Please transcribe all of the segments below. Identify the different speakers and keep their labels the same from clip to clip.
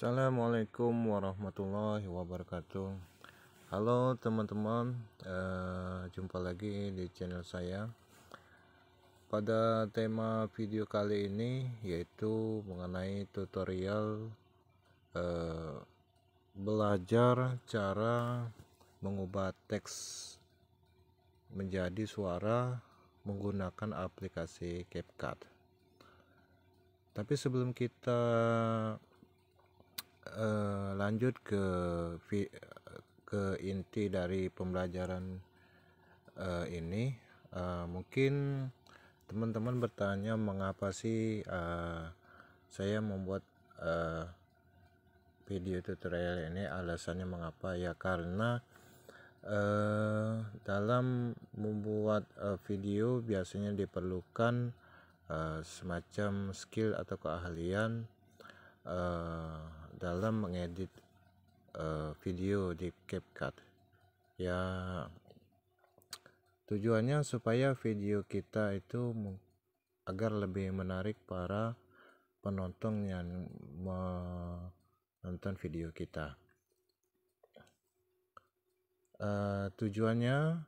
Speaker 1: Assalamualaikum warahmatullahi wabarakatuh. Halo teman-teman, jumpa lagi di channel saya. Pada tema video kali ini yaitu mengenai tutorial belajar cara mengubah teks menjadi suara menggunakan aplikasi CapCut. Tapi sebelum kita lanjut ke inti dari pembelajaran ini, mungkin teman-teman bertanya mengapa sih saya membuat video tutorial ini. Alasannya mengapa ya, karena dalam membuat video biasanya diperlukan semacam skill atau keahlian dalam mengedit video di CapCut ya. Tujuannya supaya video kita itu agar lebih menarik para penonton yang menonton video kita. Tujuannya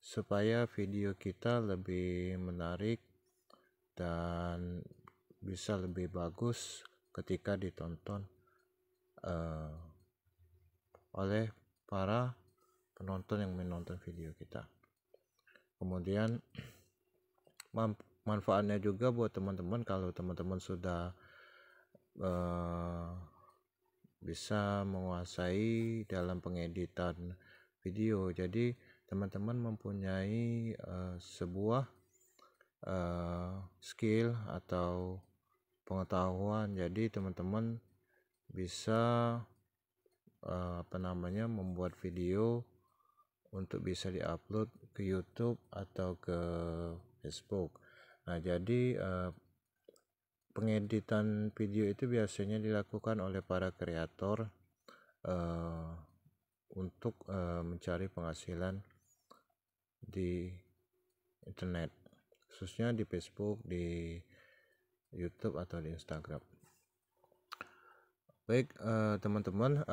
Speaker 1: supaya video kita lebih menarik dan bisa lebih bagus ketika ditonton oleh para penonton yang menonton video kita. Kemudian manfaatnya juga buat teman-teman kalau teman-teman sudah bisa menguasai dalam pengeditan video. Jadi teman-teman mempunyai sebuah skill atau pengetahuan. Jadi teman-teman bisa membuat video untuk bisa diupload ke YouTube atau ke Facebook. Nah, jadi pengeditan video itu biasanya dilakukan oleh para kreator untuk mencari penghasilan di internet, khususnya di Facebook, di YouTube atau di Instagram. Baik teman-teman,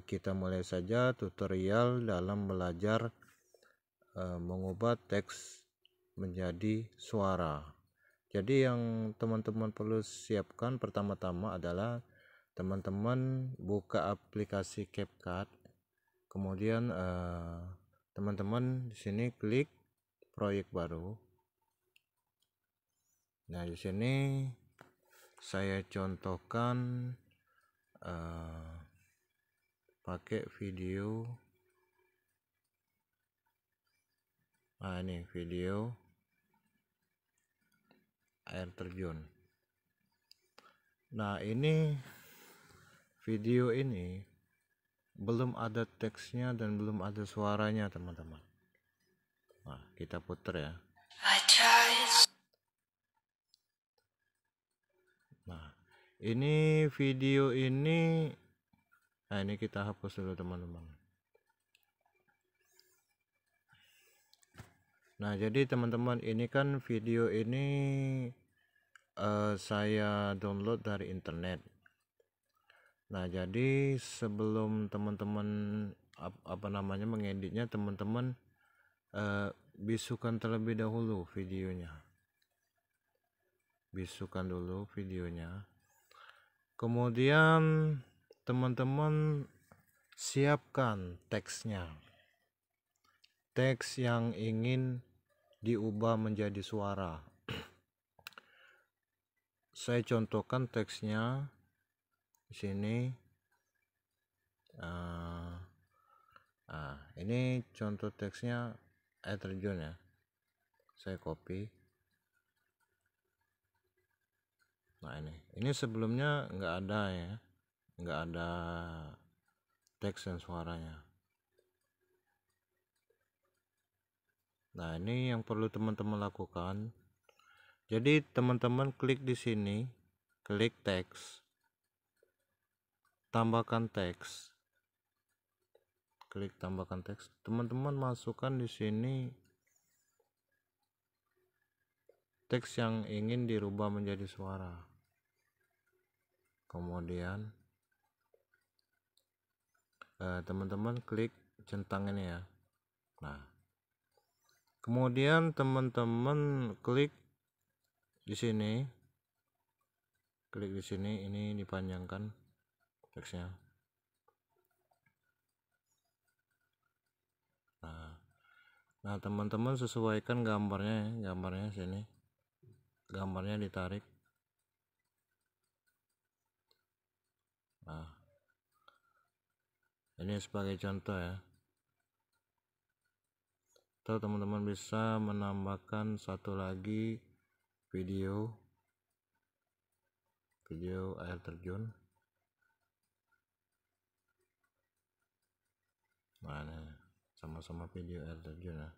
Speaker 1: kita mulai saja tutorial dalam belajar mengubah teks menjadi suara. Jadi yang teman-teman perlu siapkan pertama-tama adalah teman-teman buka aplikasi CapCut, kemudian teman-teman di sini klik proyek baru. Nah, di sini saya contohkan pakai video. Nah, ini video air terjun. Nah, ini video ini belum ada teksnya dan belum ada suaranya, teman-teman. Nah, kita putar ya. Nah, ini video ini, nah ini kita hapus dulu teman-teman. Nah, jadi teman-teman, ini kan video ini saya download dari internet. Nah, jadi sebelum teman-teman mengeditnya, teman-teman bisukan terlebih dahulu videonya. Bisukan dulu videonya. Kemudian teman-teman siapkan teksnya. Teks yang ingin diubah menjadi suara. Saya contohkan teksnya di sini. Ini contoh teksnya air terjun ya. Saya copy. Nah, ini sebelumnya nggak ada ya, nggak ada teks dan suaranya. Nah, ini yang perlu teman-teman lakukan. Jadi teman-teman klik di sini, klik teks, tambahkan teks, klik tambahkan teks. Teman-teman masukkan di sini teks yang ingin dirubah menjadi suara. kemudian teman-teman klik centang ini ya. Nah, kemudian teman-teman klik di sini, ini dipanjangkan teksnya. Nah teman-teman sesuaikan gambarnya, sini, gambarnya ditarik. Nah, ini sebagai contoh ya. Atau teman-teman bisa menambahkan satu lagi video air terjun. Nah, ini sama-sama video air terjun ya.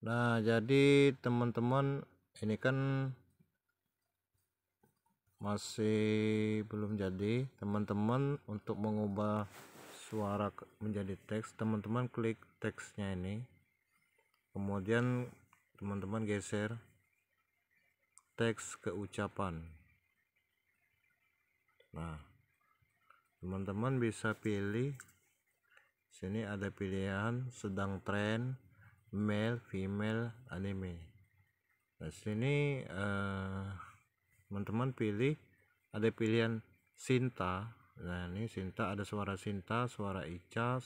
Speaker 1: Nah, jadi teman-teman ini kan masih belum jadi. Teman-teman untuk mengubah suara menjadi teks, teman-teman klik teksnya ini, kemudian teman-teman geser teks ke ucapan. Nah, teman-teman bisa pilih sini, ada pilihan sedang tren, male, female, anime. Nah, sini teman-teman pilih, ada pilihan Sinta. Nah, ini Sinta, ada suara Sinta, suara Ica,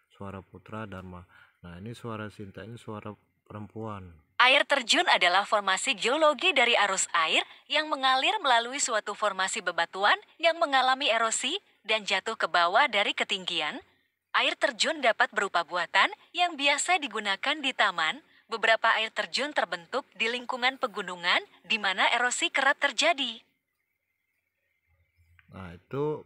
Speaker 1: suara Putra, Dharma. Nah, ini suara Sinta, ini suara perempuan.
Speaker 2: Air terjun adalah formasi geologi dari arus air yang mengalir melalui suatu formasi bebatuan yang mengalami erosi dan jatuh ke bawah dari ketinggian. Air terjun dapat berupa buatan yang biasa digunakan di taman. Beberapa air terjun terbentuk di lingkungan pegunungan di mana erosi kerap terjadi.
Speaker 1: Nah, itu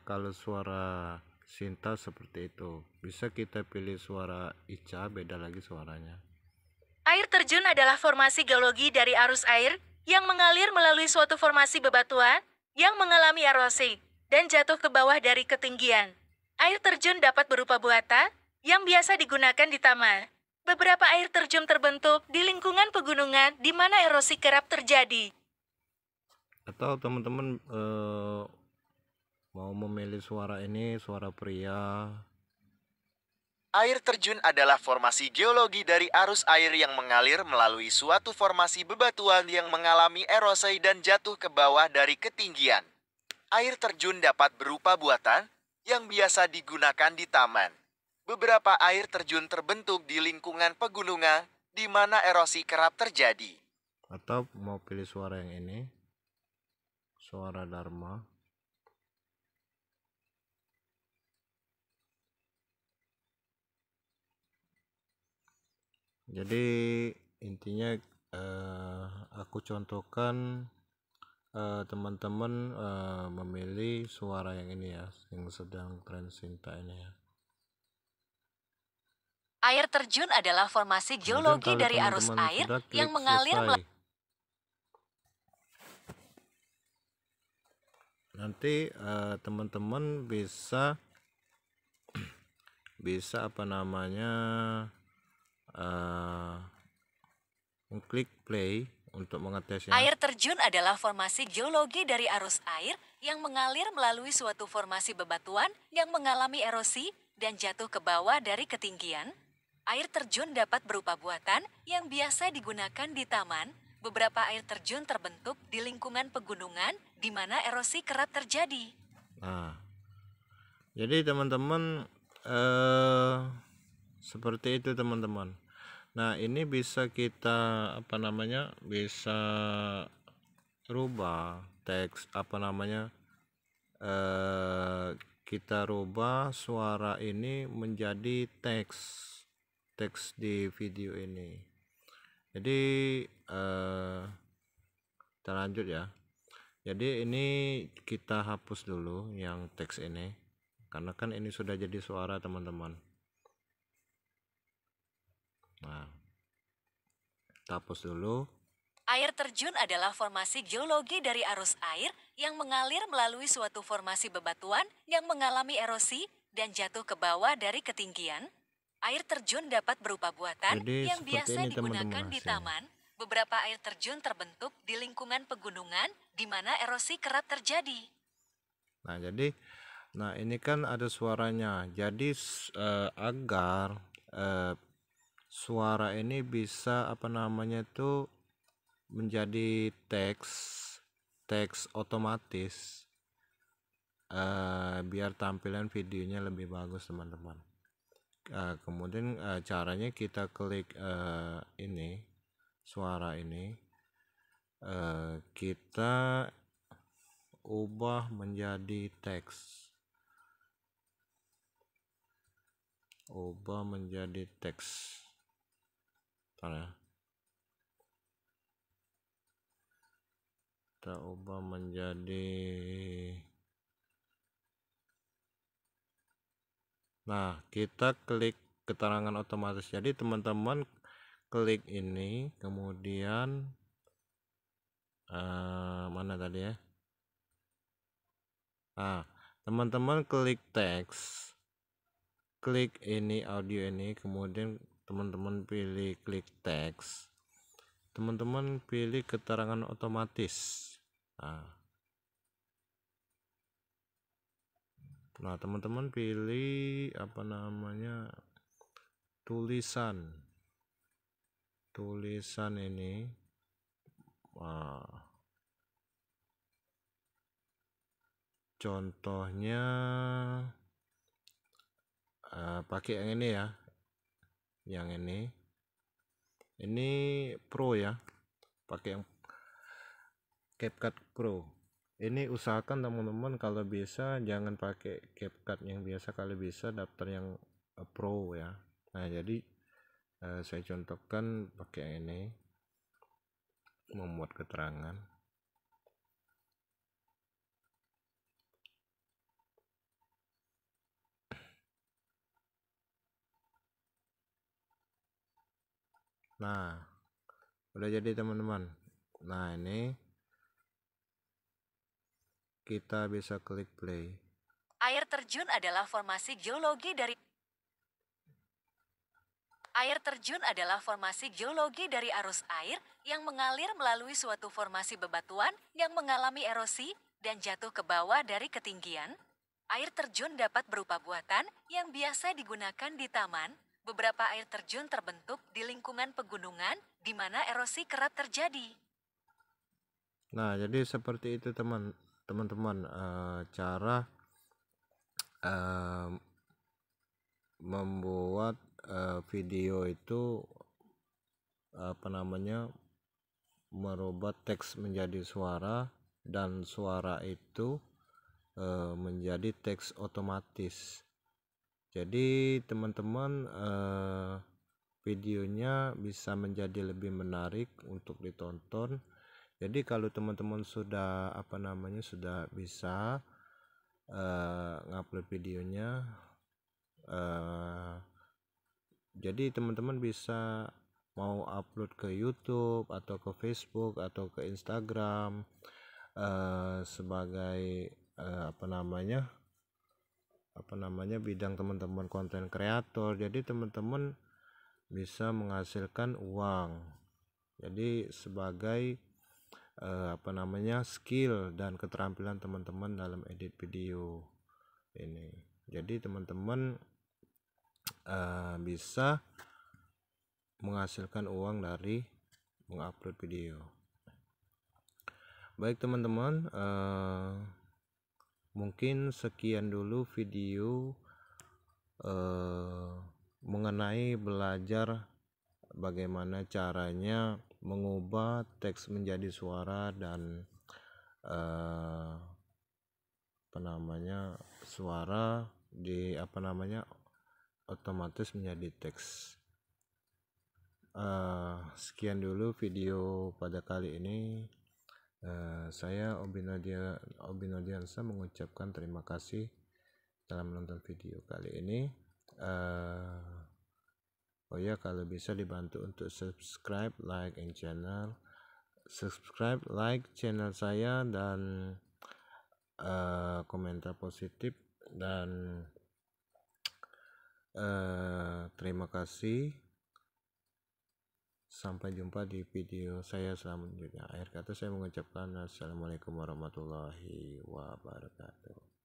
Speaker 1: kalau suara Sinta seperti itu. Bisa kita pilih suara Ica, beda lagi suaranya.
Speaker 2: Air terjun adalah formasi geologi dari arus air yang mengalir melalui suatu formasi bebatuan yang mengalami erosi dan jatuh ke bawah dari ketinggian. Air terjun dapat berupa buatan yang biasa digunakan di taman. Beberapa air terjun terbentuk di lingkungan pegunungan di mana erosi kerap terjadi.
Speaker 1: Atau teman-teman mau memilih suara ini, suara pria.
Speaker 3: Air terjun adalah formasi geologi dari arus air yang mengalir melalui suatu formasi bebatuan yang mengalami erosi dan jatuh ke bawah dari ketinggian. Air terjun dapat berupa buatan yang biasa digunakan di taman. Beberapa air terjun terbentuk di lingkungan pegunungan di mana erosi kerap terjadi.
Speaker 1: Atau mau pilih suara yang ini, suara Dharma. Jadi intinya aku contohkan, teman-teman memilih suara yang ini ya, yang sedang tren Sinta ini ya.
Speaker 2: Air terjun adalah formasi geologi dari arus air yang mengalir
Speaker 1: nanti teman-teman bisa apa namanya mengklik play untuk mengetesnya.
Speaker 2: Air terjun adalah formasi geologi dari arus air yang mengalir melalui suatu formasi bebatuan yang mengalami erosi dan jatuh ke bawah dari ketinggian. Air terjun dapat berupa buatan yang biasa digunakan di taman. Beberapa air terjun terbentuk di lingkungan pegunungan di mana erosi kerap terjadi.
Speaker 1: Nah, jadi teman-teman seperti itu teman-teman. Nah, ini bisa kita bisa rubah teks kita rubah suara ini menjadi teks di video ini. Jadi kita lanjut ya. Jadi ini kita hapus dulu yang teks ini, karena kan ini sudah jadi suara teman-teman. Nah, kita hapus dulu.
Speaker 2: Air terjun adalah formasi geologi dari arus air yang mengalir melalui suatu formasi bebatuan yang mengalami erosi dan jatuh ke bawah dari ketinggian. Air terjun dapat berupa buatan
Speaker 1: Jadi
Speaker 2: yang biasa digunakan di taman. Beberapa air terjun terbentuk di lingkungan pegunungan di mana erosi kerap terjadi.
Speaker 1: Nah, ini kan ada suaranya. Jadi agar suara ini bisa menjadi teks otomatis, biar tampilan videonya lebih bagus, teman-teman. Kemudian caranya kita klik ini suara ini, kita ubah menjadi teks. Bentar ya. Kita ubah menjadi, nah kita klik keterangan otomatis. Jadi teman-teman klik ini, kemudian mana tadi ya, nah teman-teman klik teks, klik ini audio ini, kemudian teman-teman pilih klik teks, teman-teman pilih keterangan otomatis. Nah teman-teman pilih tulisan ini, contohnya pakai yang ini ya, yang ini Pro ya, pakai yang CapCut Pro. Ini usahakan teman-teman kalau bisa jangan pakai CapCut yang biasa, kalau bisa daftar yang Pro ya. Nah jadi saya contohkan pakai yang ini, membuat keterangan. Nah udah jadi teman-teman. Nah ini kita bisa klik play.
Speaker 2: Air terjun adalah formasi geologi dari arus air yang mengalir melalui suatu formasi bebatuan yang mengalami erosi dan jatuh ke bawah dari ketinggian. Air terjun dapat berupa buatan yang biasa digunakan di taman. Beberapa air terjun terbentuk di lingkungan pegunungan di mana erosi kerap terjadi.
Speaker 1: Nah, jadi seperti itu teman-teman, cara membuat video itu merubah teks menjadi suara, dan suara itu menjadi teks otomatis. Jadi teman-teman, videonya bisa menjadi lebih menarik untuk ditonton. Jadi kalau teman-teman sudah sudah bisa ngupload videonya, jadi teman-teman bisa mau upload ke YouTube atau ke Facebook atau ke Instagram sebagai bidang teman-teman konten kreator. Jadi teman-teman bisa menghasilkan uang. Jadi sebagai skill dan keterampilan teman-teman dalam edit video ini. Jadi teman-teman bisa menghasilkan uang dari mengupload video. Baik teman-teman, mungkin sekian dulu video mengenai belajar bagaimana caranya mengubah teks menjadi suara dan suara di otomatis menjadi teks. Sekian dulu video pada kali ini. Saya Obi Nodiansa mengucapkan terima kasih dalam menonton video kali ini. Kalau bisa dibantu untuk subscribe, like channel saya, dan komentar positif, dan terima kasih. Sampai jumpa di video saya selanjutnya. Akhir kata saya mengucapkan assalamualaikum warahmatullahi wabarakatuh.